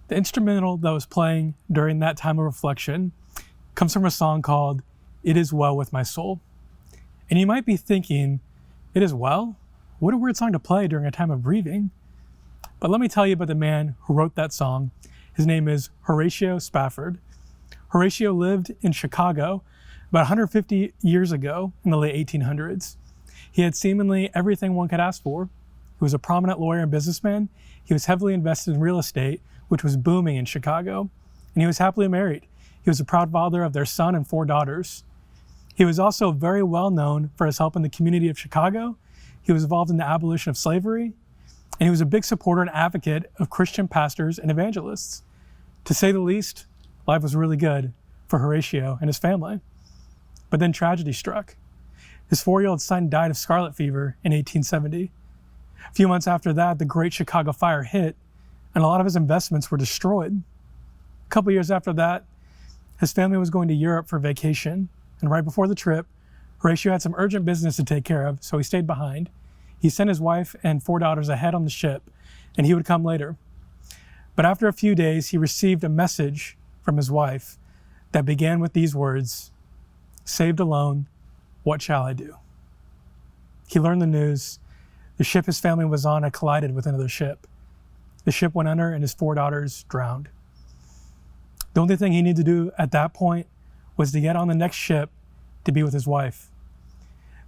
The instrumental that was playing during that time of reflection comes from a song called "It Is Well With My Soul." And you might be thinking, "It is well? What a weird song to play during a time of grieving." But let me tell you about the man who wrote that song. His name is Horatio Spafford. Horatio lived in Chicago about 150 years ago in the late 1800s. He had seemingly everything one could ask for. He was a prominent lawyer and businessman. He was heavily invested in real estate, which was booming in Chicago. And he was happily married. He was a proud father of their son and 4 daughters. He was also very well known for his help in the community of Chicago. He was involved in the abolition of slavery. And he was a big supporter and advocate of Christian pastors and evangelists. To say the least, life was really good for Horatio and his family. But then tragedy struck. His 4-year-old son died of scarlet fever in 1870. A few months after that, the Great Chicago Fire hit, and a lot of his investments were destroyed. A couple years after that, his family was going to Europe for vacation, and right before the trip, Horatio had some urgent business to take care of, so he stayed behind. He sent his wife and 4 daughters ahead on the ship, and he would come later. But after a few days, he received a message from his wife that began with these words, "Saved alone, what shall I do?" He learned the news. The ship his family was on had collided with another ship. The ship went under and his 4 daughters drowned. The only thing he needed to do at that point was to get on the next ship to be with his wife.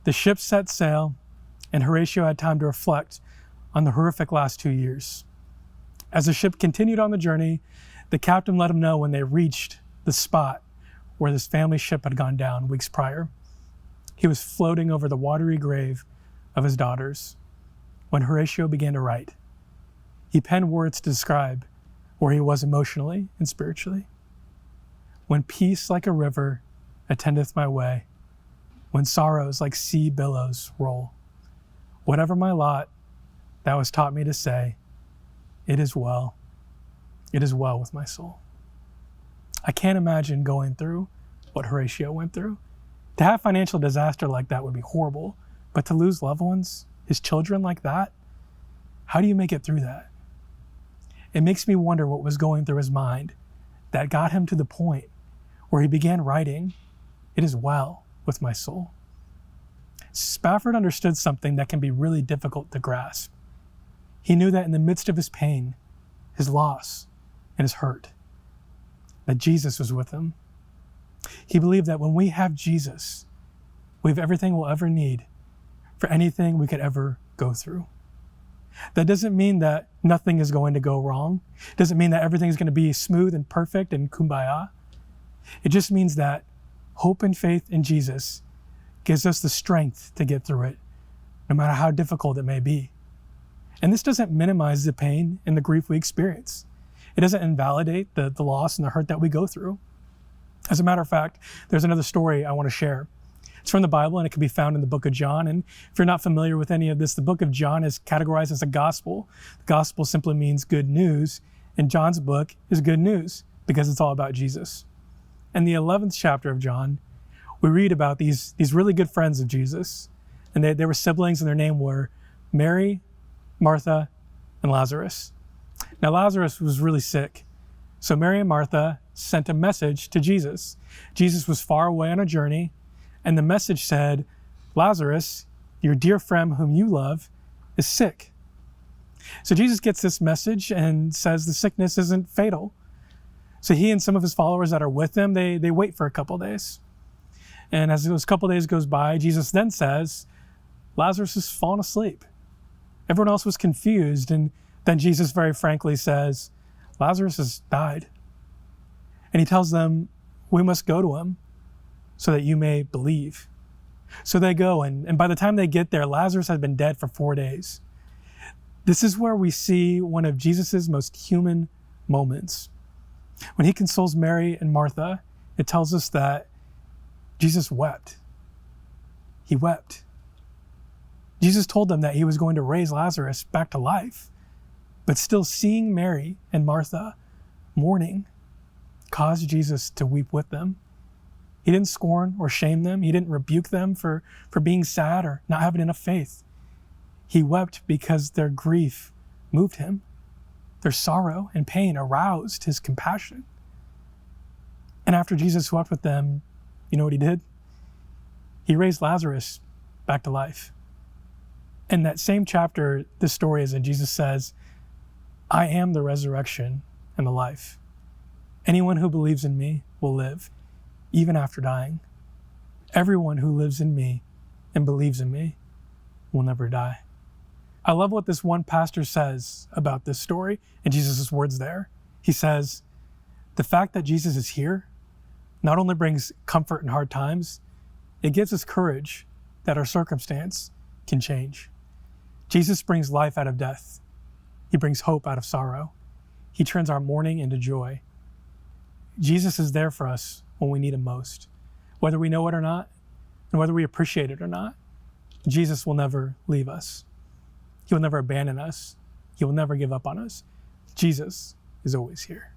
The ship set sail, and Horatio had time to reflect on the horrific last 2 years. As the ship continued on the journey, the captain let him know when they reached the spot where this family ship had gone down weeks prior. He was floating over the watery grave of his daughters when Horatio began to write. He penned words to describe where he was emotionally and spiritually. "When peace like a river attendeth my way, when sorrows like sea billows roll, whatever my lot, thou hast taught me to say, it is well with my soul." I can't imagine going through what Horatio went through. To have financial disaster like that would be horrible, but to lose loved ones, his children like that, how do you make it through that? It makes me wonder what was going through his mind that got him to the point where he began writing, "It is well with my soul." Spafford understood something that can be really difficult to grasp. He knew that in the midst of his pain, his loss, and his hurt, that Jesus was with him. He believed that when we have Jesus, we have everything we'll ever need for anything we could ever go through. That doesn't mean that nothing is going to go wrong. It doesn't mean that everything is going to be smooth and perfect and kumbaya. It just means that hope and faith in Jesus gives us the strength to get through it, no matter how difficult it may be. And this doesn't minimize the pain and the grief we experience. It doesn't invalidate the loss and the hurt that we go through. As a matter of fact, there's another story I want to share. It's from the Bible, and it can be found in the book of John. And if you're not familiar with any of this, the book of John is categorized as a gospel. The gospel simply means good news, and John's book is good news because it's all about Jesus. In the 11th chapter of John, we read about these really good friends of Jesus. And they were siblings, and their name were Mary, Martha, and Lazarus. Now, Lazarus was really sick. So Mary and Martha sent a message to Jesus. Jesus was far away on a journey, and the message said, "Lazarus, your dear friend whom you love, is sick." So Jesus gets this message and says the sickness isn't fatal. So he and some of his followers that are with him, they wait for a couple days. And as those couple days goes by, Jesus then says, "Lazarus has fallen asleep." Everyone else was confused, and then Jesus very frankly says, "Lazarus has died." And he tells them, "We must go to him so that you may believe." So they go, and by the time they get there, Lazarus had been dead for 4 days. This is where we see one of Jesus's most human moments. When he consoles Mary and Martha, it tells us that Jesus wept. He wept. Jesus told them that he was going to raise Lazarus back to life, but still seeing Mary and Martha mourning caused Jesus to weep with them. He didn't scorn or shame them. He didn't rebuke them for being sad or not having enough faith. He wept because their grief moved him. their sorrow and pain aroused his compassion. And after Jesus wept with them, you know what he did? He raised Lazarus back to life. In that same chapter, this story is in, Jesus says, I am the resurrection and the life. Anyone who believes in me will live, even after dying. Everyone who lives in me and believes in me will never die. I love what this one pastor says about this story and Jesus' words there. He says, the fact that Jesus is here not only brings comfort in hard times, it gives us courage that our circumstance can change. Jesus brings life out of death. He brings hope out of sorrow. He turns our mourning into joy. Jesus is there for us when we need him most. Whether we know it or not, and whether we appreciate it or not, Jesus will never leave us. He will never abandon us. He will never give up on us. Jesus is always here.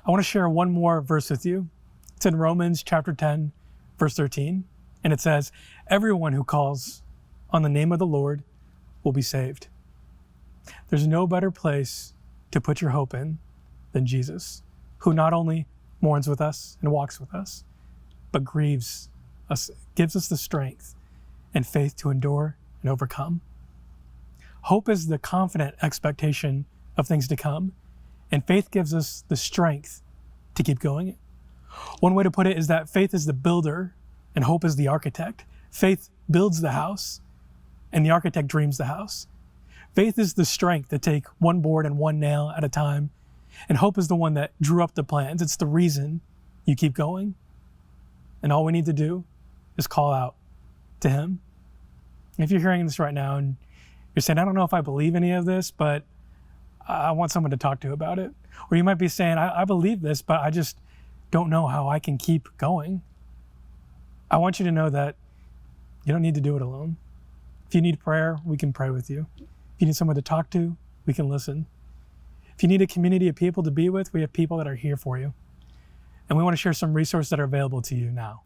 I want to share one more verse with you. It's in Romans chapter 10, verse 13. And it says, everyone who calls on the name of the Lord will be saved. There's no better place to put your hope in than Jesus, who not only mourns with us and walks with us, but grieves us, gives us the strength and faith to endure and overcome. Hope is the confident expectation of things to come, and faith gives us the strength to keep going. One way to put it is that faith is the builder and hope is the architect. Faith builds the house and the architect dreams the house. Faith is the strength to take one board and one nail at a time, and hope is the one that drew up the plans. It's the reason you keep going. And all we need to do is call out to him. If you're hearing this right now and you're saying, I don't know if I believe any of this, but I want someone to talk to about it. Or you might be saying, I believe this, but I just don't know how I can keep going. I want you to know that you don't need to do it alone. If you need prayer, we can pray with you. If you need someone to talk to, we can listen. If you need a community of people to be with, we have people that are here for you. And we want to share some resources that are available to you now.